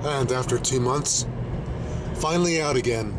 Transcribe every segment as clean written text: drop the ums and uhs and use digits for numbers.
And after 2 months, finally out again.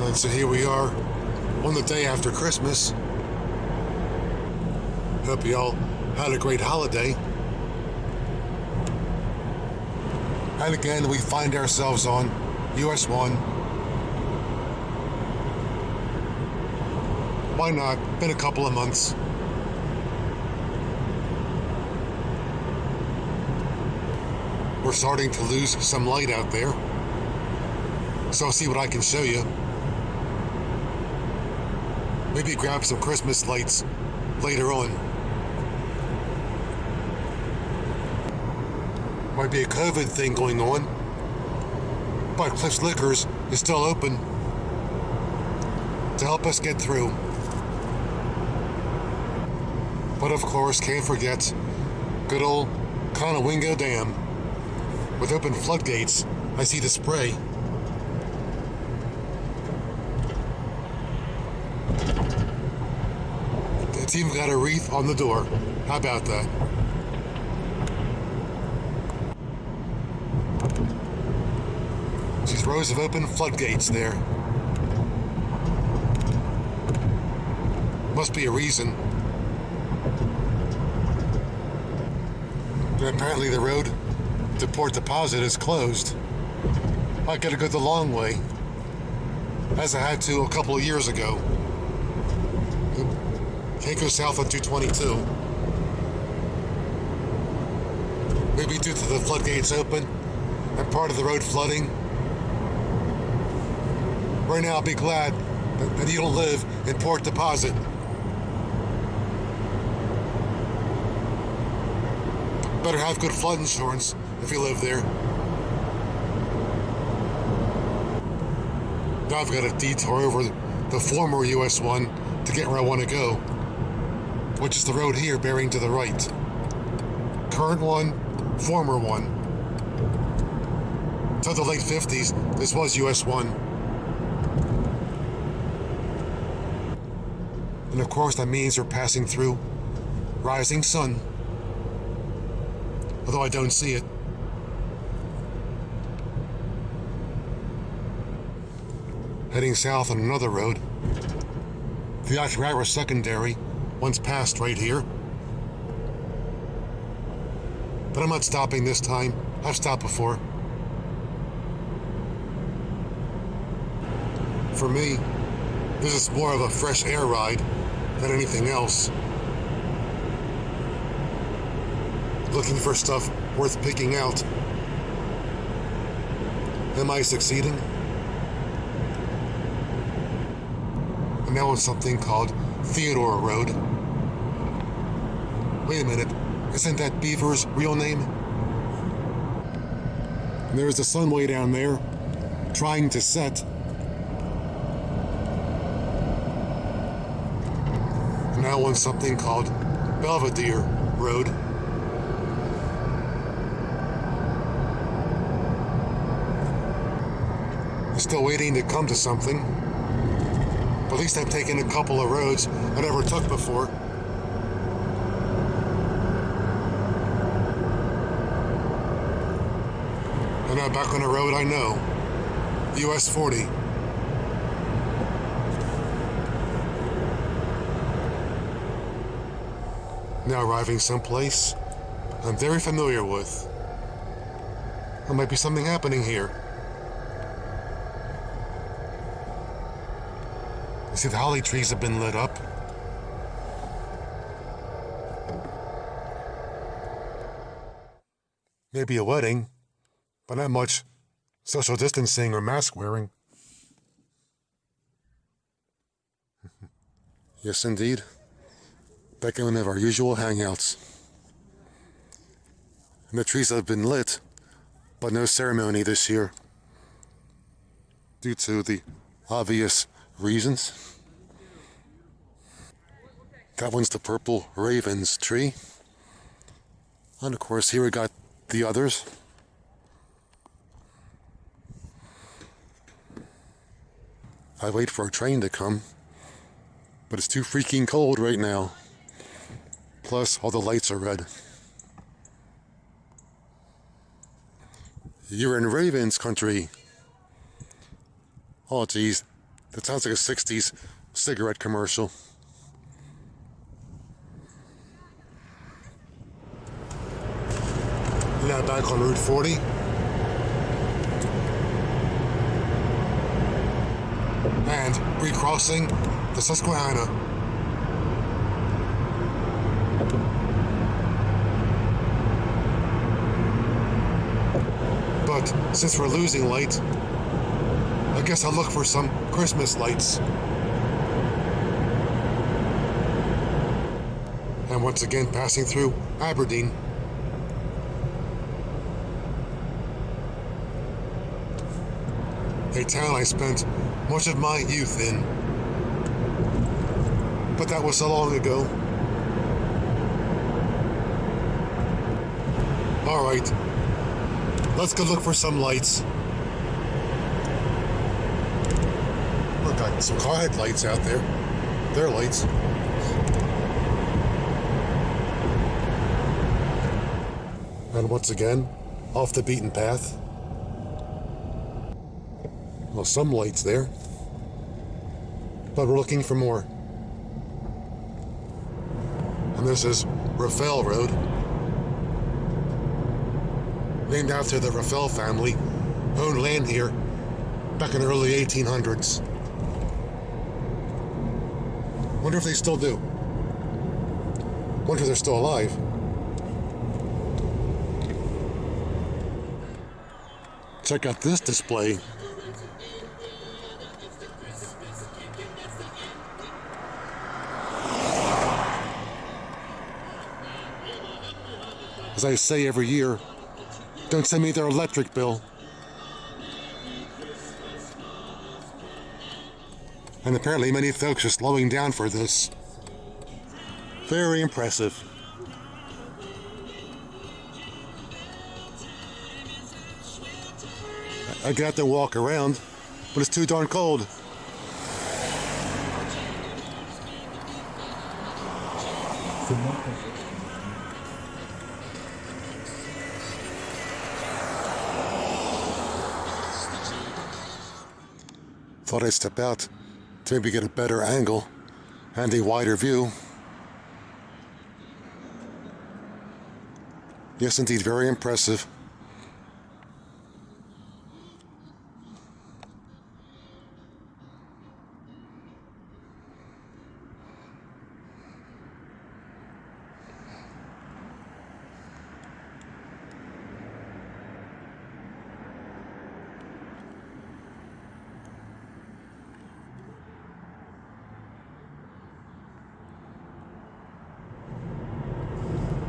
And so here we are on the day after Christmas. Hope you all had a great holiday. And again, we find ourselves on US 1. Why not? Been a couple of months. We're starting to lose some light out there. So I'll see what I can show you. Maybe grab some Christmas lights later on. Might be a COVID thing going on, but Cliff's Liquors is still open to help us get through. But of course, can't forget good old Conowingo Dam. With open floodgates, I see the spray. It's even got a wreath on the door. How about that? These rows of open floodgates there. Must be a reason. And apparently the road to Port Deposit is closed. I gotta go the long way, as I had to a couple of years ago. Can't go south on 222. Maybe due to the floodgates open and part of the road flooding. Right now, I'll be glad that you don't live in Port Deposit. Better have good flood insurance if you live there. Now I've got a detour over the former US 1 to get where I want to go, which is the road here bearing to the right. Current one, former one. Till the late 50s, this was US 1. And of course that means we're passing through rising sun. Although I don't see it. Heading south on another road. The Oshawa Secondary once passed right here. But I'm not stopping this time. I've stopped before. For me, this is more of a fresh air ride than anything else. Looking for stuff worth picking out. Am I succeeding? I'm now on something called Theodore Road. Wait a minute, isn't that Beaver's real name? And there's the sun way down there, trying to set. I'm now on something called Belvedere Road. I'm still waiting to come to something. But at least I've taken a couple of roads I never took before. And now back on a road I know. US 40. Now arriving someplace I'm very familiar with. There might be something happening here. See, the holly trees have been lit up. Maybe a wedding, but not much social distancing or mask wearing. Yes, indeed. Back in one of our usual hangouts. And the trees have been lit, but no ceremony this year. Due to the obvious reasons. That one's the purple ravens tree. And of course here we got the others. I wait for a train to come, but it's too freaking cold right now. Plus, all the lights are red. You're in Raven's country. Oh, geez. That sounds like a 60s cigarette commercial. Now back on Route 40. And recrossing the Susquehanna. But since we're losing light, I guess I'll look for some Christmas lights. And once again passing through Aberdeen. A town I spent much of my youth in. But that was so long ago. Alright, let's go look for some lights. Look, got some car headlights out there. They're lights. And once again, off the beaten path. Well, some lights there. But we're looking for more. And this is Raphel Road. Named after the Raphel family, owned land here back in the early 1800s. Wonder if they still do. Wonder if they're still alive. Check out this display. As I say every year, don't send me their electric bill. And apparently many folks are slowing down for this. Very impressive. I got to walk around, but it's too darn cold. Thought I'd step out to maybe get a better angle and a wider view. Yes, indeed, very impressive.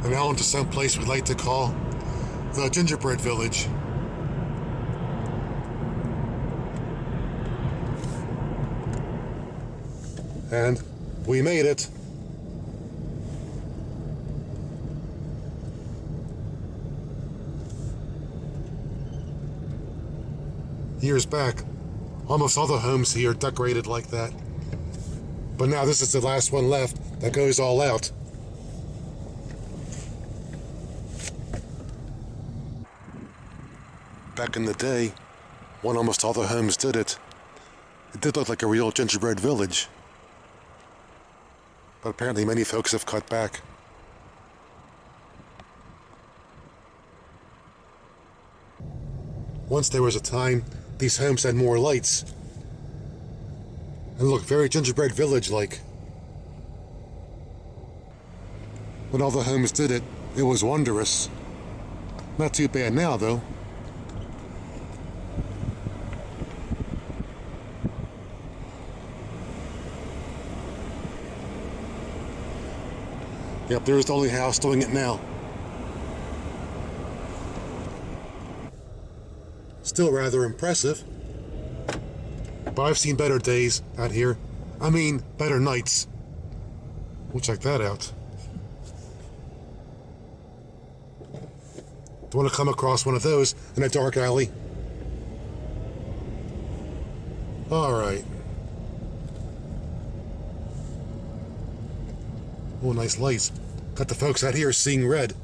And now into some place we'd like to call the Gingerbread Village. And we made it. Years back, almost all the homes here decorated like that. But now this is the last one left that goes all out. Back in the day, when almost all the homes did it, it did look like a real gingerbread village. But apparently many folks have cut back. Once there was a time these homes had more lights and looked very gingerbread village-like. When all the homes did it, it was wondrous. Not too bad now, though. Yep, there's the only house doing it now. Still rather impressive. But I've seen better days out here. I mean, better nights. We'll check that out. Don't want to come across one of those in a dark alley. Alright. Oh, nice lights. Got the folks out here seeing red.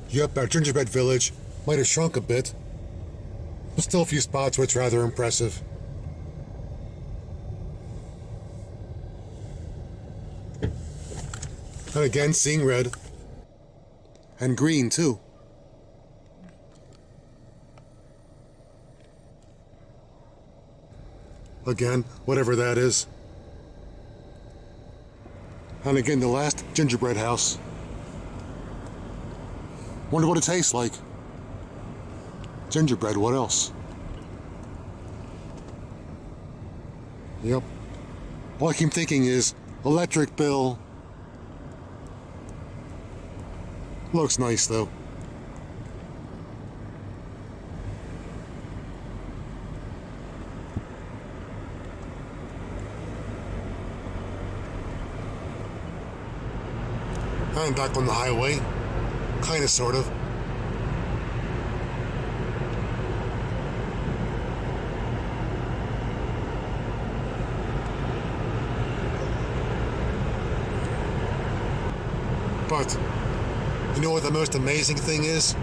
Yep, our Gingerbread Village might have shrunk a bit, but still a few spots where it's rather impressive. And again, seeing red. And green, too. Again, whatever that is. And again, the last gingerbread house. Wonder what it tastes like. Gingerbread, what else? Yep. All I keep thinking is electric bill. Looks nice, though. I'm back on the highway. Kinda, sort of. But, you know what the most amazing thing is?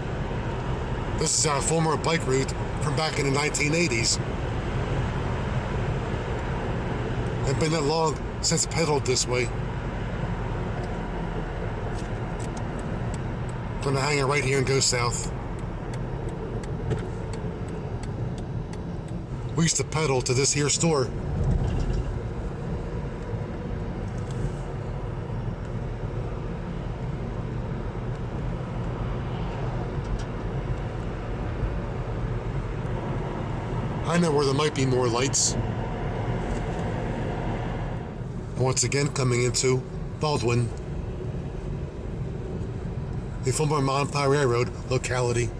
This is our former bike route from back in the 1980s. It's been that long since pedaled this way. Gonna hang it right here and go south. We used to pedal to this here store. I know where there might be more lights. Once again, coming into Baldwin, the former Monmouth Railroad locality.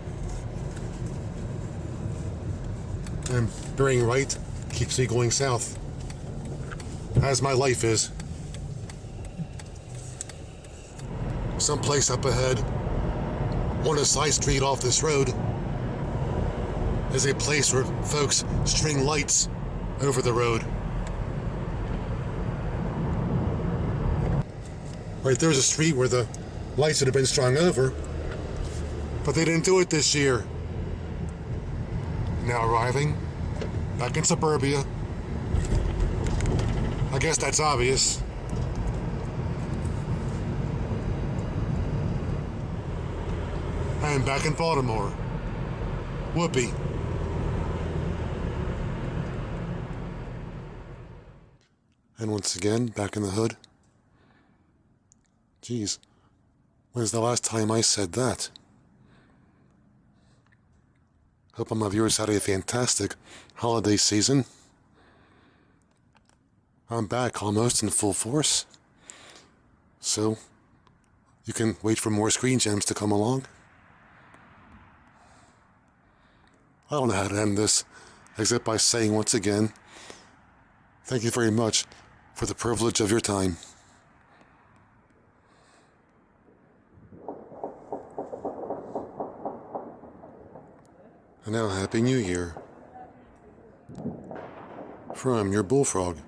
And bearing right keeps me going south, as my life is. Someplace up ahead, on a side street off this road, is a place where folks string lights over the road. Right there's a street where the lights would have been strung over, but they didn't do it this year. Now arriving back in Suburbia. I guess that's obvious. And back in Baltimore. Whoopee. And once again, back in the hood. Geez, when's the last time I said that? Hope all my viewers had a fantastic holiday season. I'm back almost in full force. So, you can wait for more screen gems to come along. I don't know how to end this, except by saying once again, thank you very much for the privilege of your time. And now, Happy New Year. From your bullfrog.